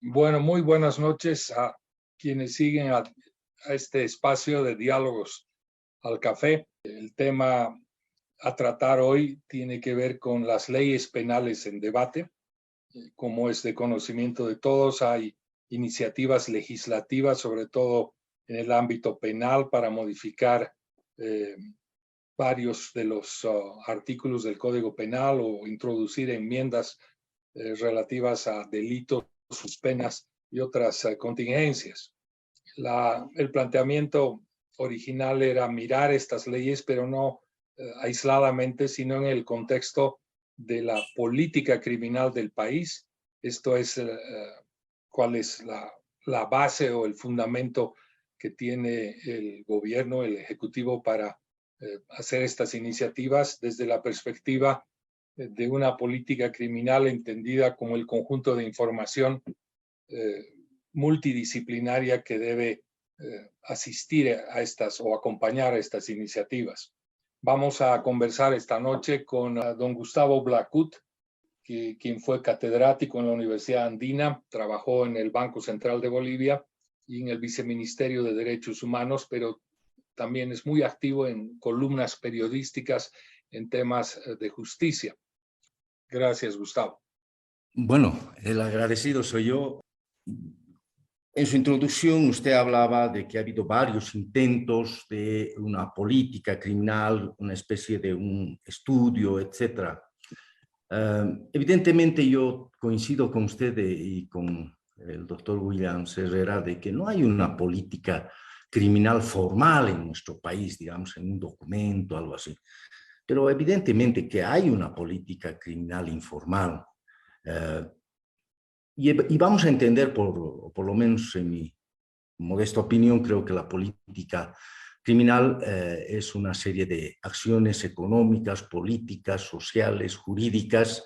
Bueno, muy buenas noches a quienes siguen a este espacio de diálogos al café. El tema a tratar hoy tiene que ver con las leyes penales en debate. Como es de conocimiento de todos, hay iniciativas legislativas, sobre todo en el ámbito penal, para modificar eh, varios de los artículos del Código Penal o introducir enmiendas relativas a delitos, sus penas y otras contingencias. El planteamiento original era mirar estas leyes, pero no aisladamente, sino en el contexto de la política criminal del país. Esto es cuál es la base o el fundamento que tiene el gobierno, el ejecutivo, para hacer estas iniciativas desde la perspectiva de una política criminal entendida como el conjunto de información multidisciplinaria que debe asistir a estas o acompañar a estas iniciativas. Vamos a conversar esta noche con don Gustavo Blackwood, quien fue catedrático en la Universidad Andina, trabajó en el Banco Central de Bolivia y en el Viceministerio de Derechos Humanos, pero también es muy activo en columnas periodísticas en temas de justicia. Gracias, Gustavo. Bueno, el agradecido soy yo. En su introducción usted hablaba de que ha habido varios intentos de una política criminal, una especie de un estudio, etc. Evidentemente yo coincido con usted y con el doctor Williams Herrera de que no hay una política criminal formal en nuestro país, digamos, en un documento, algo así. Pero evidentemente que hay una política criminal informal. Y vamos a entender, por lo menos en mi modesta opinión, creo que la política criminal es una serie de acciones económicas, políticas, sociales, jurídicas,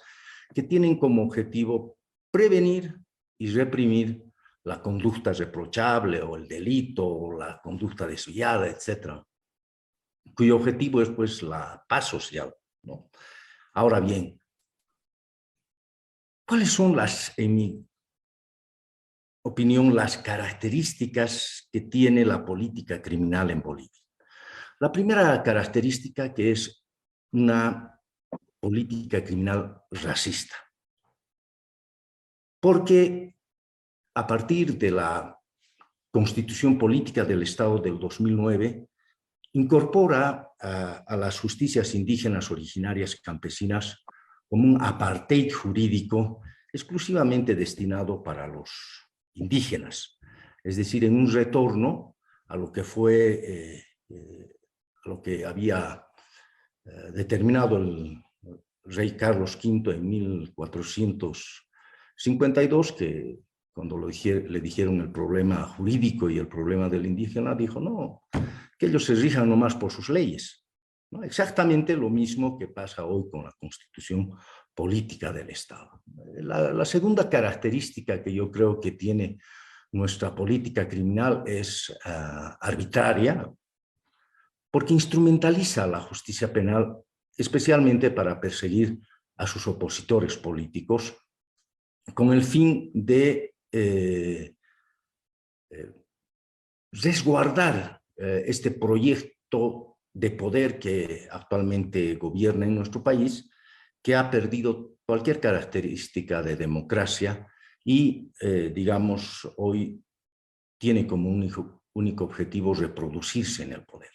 que tienen como objetivo prevenir y reprimir la conducta reprochable o el delito o la conducta desviada, etcétera, cuyo objetivo es pues la paz social, ¿no? Ahora bien, ¿cuáles son en mi opinión, las características que tiene la política criminal en Bolivia? La primera característica, que es una política criminal racista, porque a partir de la Constitución Política del Estado del 2009, incorpora a las justicias indígenas originarias y campesinas como un apartheid jurídico exclusivamente destinado para los indígenas, es decir, en un retorno a lo que fue, lo que había determinado el rey Carlos V en 1452, que cuando le dijeron el problema jurídico y el problema del indígena, dijo, no, que ellos se rijan nomás por sus leyes, ¿no? Exactamente lo mismo que pasa hoy con la Constitución Política del Estado. La segunda característica que yo creo que tiene nuestra política criminal es arbitraria, porque instrumentaliza la justicia penal especialmente para perseguir a sus opositores políticos con el fin de resguardar este proyecto de poder que actualmente gobierna en nuestro país, que ha perdido cualquier característica de democracia y, digamos, hoy tiene como único objetivo reproducirse en el poder.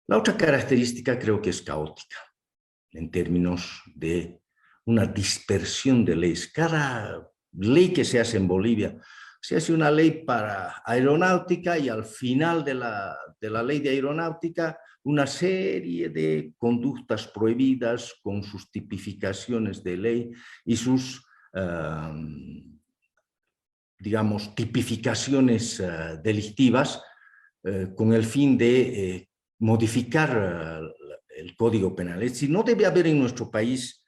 La otra característica creo que es caótica, en términos de una dispersión de leyes. Cada ley que se hace en Bolivia, se hace una ley para aeronáutica y al final de la ley de aeronáutica una serie de conductas prohibidas con sus tipificaciones de ley y sus, digamos, tipificaciones delictivas con el fin de modificar el Código Penal. Es decir, no debe haber en nuestro país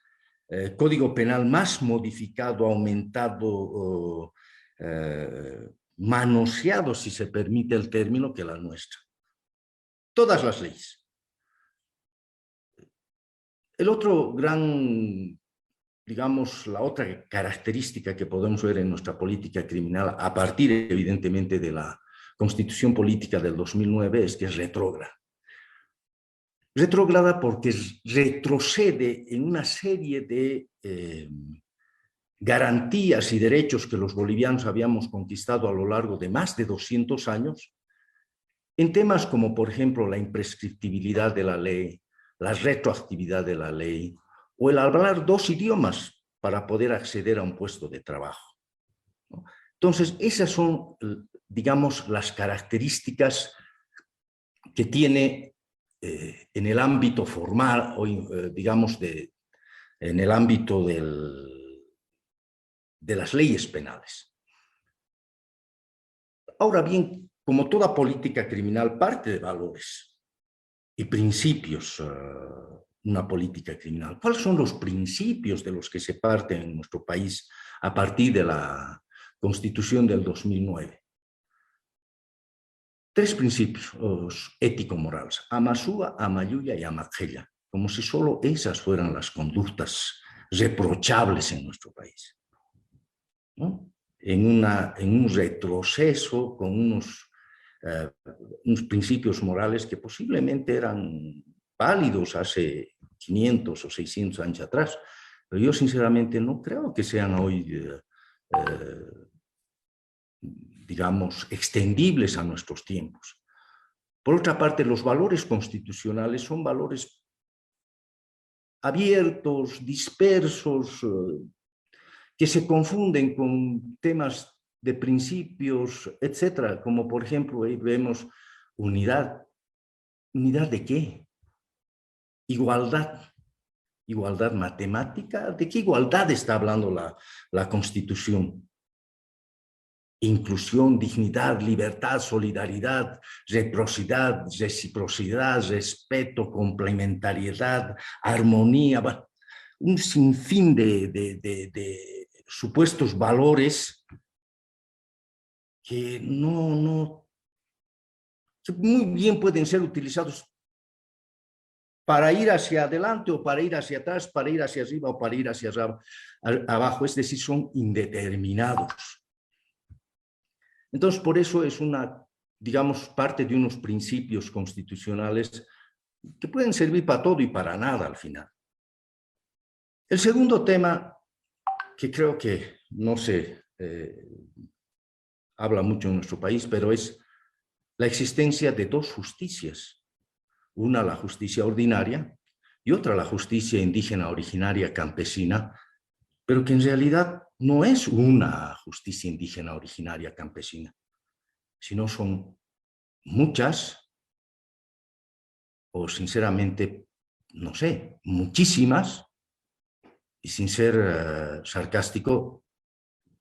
Código Penal más modificado, aumentado, manoseado, si se permite el término, que la nuestra. Todas las leyes. El otro gran digamos, la otra característica que podemos ver en nuestra política criminal, a partir, evidentemente, de la Constitución Política del 2009, es que es retrógrada. Retrógrada porque retrocede en una serie de garantías y derechos que los bolivianos habíamos conquistado a lo largo de más de 200 años, en temas como, por ejemplo, la imprescriptibilidad de la ley, la retroactividad de la ley, o el hablar 2 idiomas para poder acceder a un puesto de trabajo, ¿no? Entonces, esas son, digamos, las características que tiene en el ámbito formal, o digamos, en el ámbito de las leyes penales. Ahora bien, como toda política criminal, parte de valores y principios, una política criminal. ¿Cuáles son los principios de los que se parte en nuestro país a partir de la Constitución del 2009? 3 principios ético-morales: Amasúa, Amayuya y Amaquella, como si solo esas fueran las conductas reprochables en nuestro país, ¿no? En un retroceso con unos principios morales que posiblemente eran válidos hace 500 o 600 años atrás, pero yo sinceramente no creo que sean hoy, digamos, extendibles a nuestros tiempos. Por otra parte, los valores constitucionales son valores abiertos, dispersos, que se confunden con temas de principios, etcétera, como por ejemplo ahí vemos unidad. ¿Unidad de qué? Igualdad. ¿Igualdad matemática? ¿De qué igualdad está hablando la Constitución? Inclusión, dignidad, libertad, solidaridad, reciprocidad, respeto, complementariedad, armonía, un sinfín de supuestos valores que que muy bien pueden ser utilizados para ir hacia adelante o para ir hacia atrás, para ir hacia arriba o para ir hacia abajo, es decir, son indeterminados. Entonces, por eso es digamos, parte de unos principios constitucionales que pueden servir para todo y para nada al final. El segundo tema, que creo que no se habla mucho en nuestro país, pero es la existencia de 2 justicias. Una, la justicia ordinaria, y otra, la justicia indígena originaria campesina, pero que en realidad no es una justicia indígena originaria campesina, sino son muchas, o sinceramente, no sé, muchísimas, y sin ser sarcástico,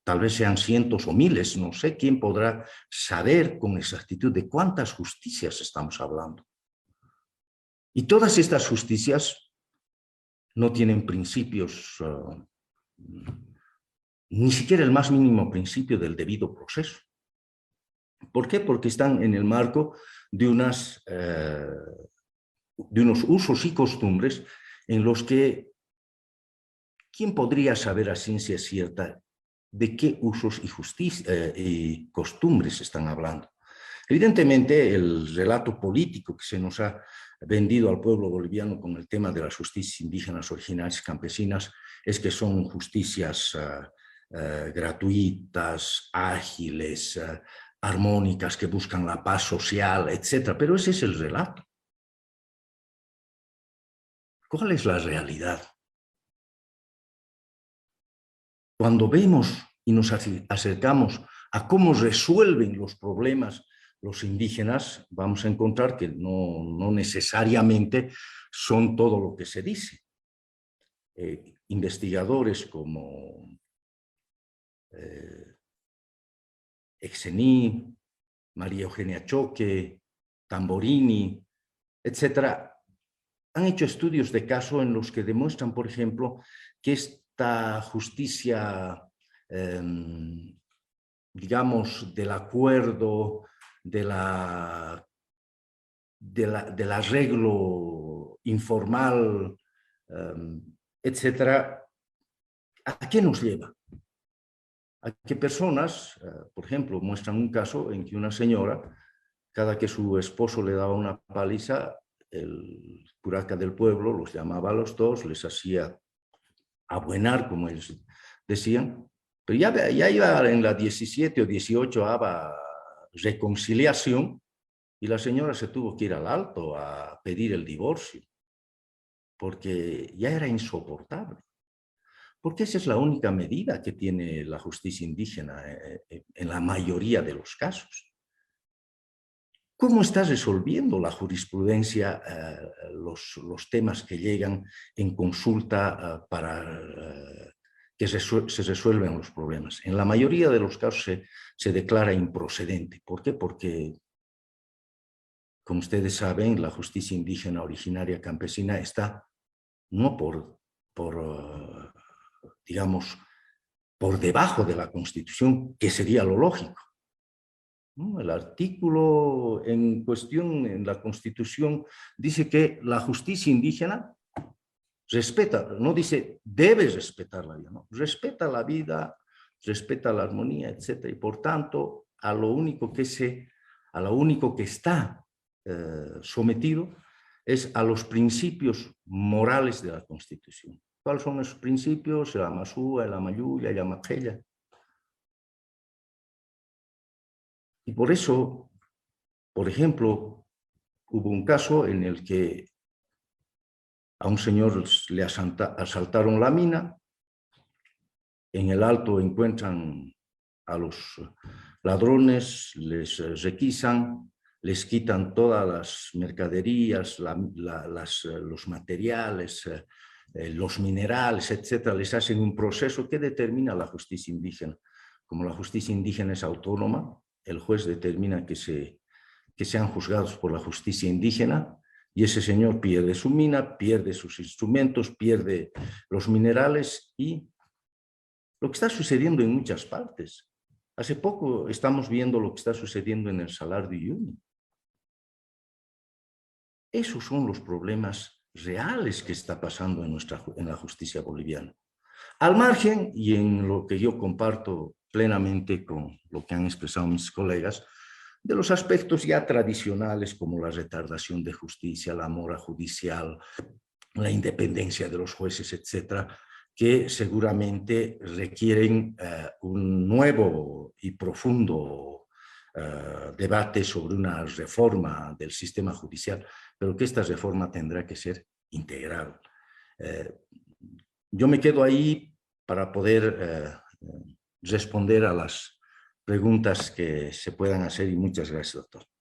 tal vez sean cientos o miles, no sé quién podrá saber con exactitud de cuántas justicias estamos hablando. Y todas estas justicias no tienen principios, ni siquiera el más mínimo principio del debido proceso. ¿Por qué? Porque están en el marco de unos usos y costumbres en los que ¿quién podría saber a ciencia cierta de qué usos y costumbres están hablando? Evidentemente, el relato político que se nos ha vendido al pueblo boliviano con el tema de las justicias indígenas originarias campesinas es que son justicias gratuitas, ágiles, armónicas, que buscan la paz social, etc. Pero ese es el relato. ¿Cuál es la realidad? Cuando vemos y nos acercamos a cómo resuelven los problemas los indígenas, vamos a encontrar que no necesariamente son todo lo que se dice. Investigadores como Exení, María Eugenia Choque, Tamborini, etcétera, han hecho estudios de caso en los que demuestran, por ejemplo, que esta justicia, digamos, del acuerdo, del arreglo informal, etcétera, ¿A qué nos lleva? A que personas, por ejemplo, muestran un caso en que una señora, cada que su esposo le daba una paliza, el curaca del pueblo los llamaba a los dos, les hacía abuenar, como ellos decían, pero ya iba en la 17 o 18ª reconciliación y la señora se tuvo que ir al alto a pedir el divorcio, porque ya era insoportable. Porque esa es la única medida que tiene la justicia indígena en la mayoría de los casos. ¿Cómo está resolviendo la jurisprudencia los temas que llegan en consulta para que se resuelven los problemas? En la mayoría de los casos se declara improcedente. ¿Por qué? Porque, como ustedes saben, la justicia indígena originaria campesina está no digamos, por debajo de la Constitución, que sería lo lógico. ¿No? El artículo en cuestión en la Constitución dice que la justicia indígena respeta, no dice debe respetar la vida, no, respeta la vida, respeta la armonía, etc. Y por tanto, a lo único que está sometido es a los principios morales de la Constitución. ¿Cuáles son esos principios? El Amasúa, el Amayuya, el Amaqueya. Y por eso, por ejemplo, hubo un caso en el que a un señor le asaltaron la mina, en el alto encuentran a los ladrones, les requisan, les quitan todas las mercaderías, los materiales, los minerales, etc. Les hacen un proceso que determina la justicia indígena. Como la justicia indígena es autónoma, el juez determina que sean juzgados por la justicia indígena y ese señor pierde su mina, pierde sus instrumentos, pierde los minerales y lo que está sucediendo en muchas partes. Hace poco estamos viendo lo que está sucediendo en el Salar de Uyuni. Esos son los problemas reales que está pasando en la justicia boliviana. Al margen, y en lo que yo comparto plenamente con lo que han expresado mis colegas, de los aspectos ya tradicionales como la retardación de justicia, la mora judicial, la independencia de los jueces, etcétera, que seguramente requieren un nuevo y profundo debate sobre una reforma del sistema judicial, pero que esta reforma tendrá que ser integral. Yo me quedo ahí para poder responder a las preguntas que se puedan hacer y muchas gracias, doctor.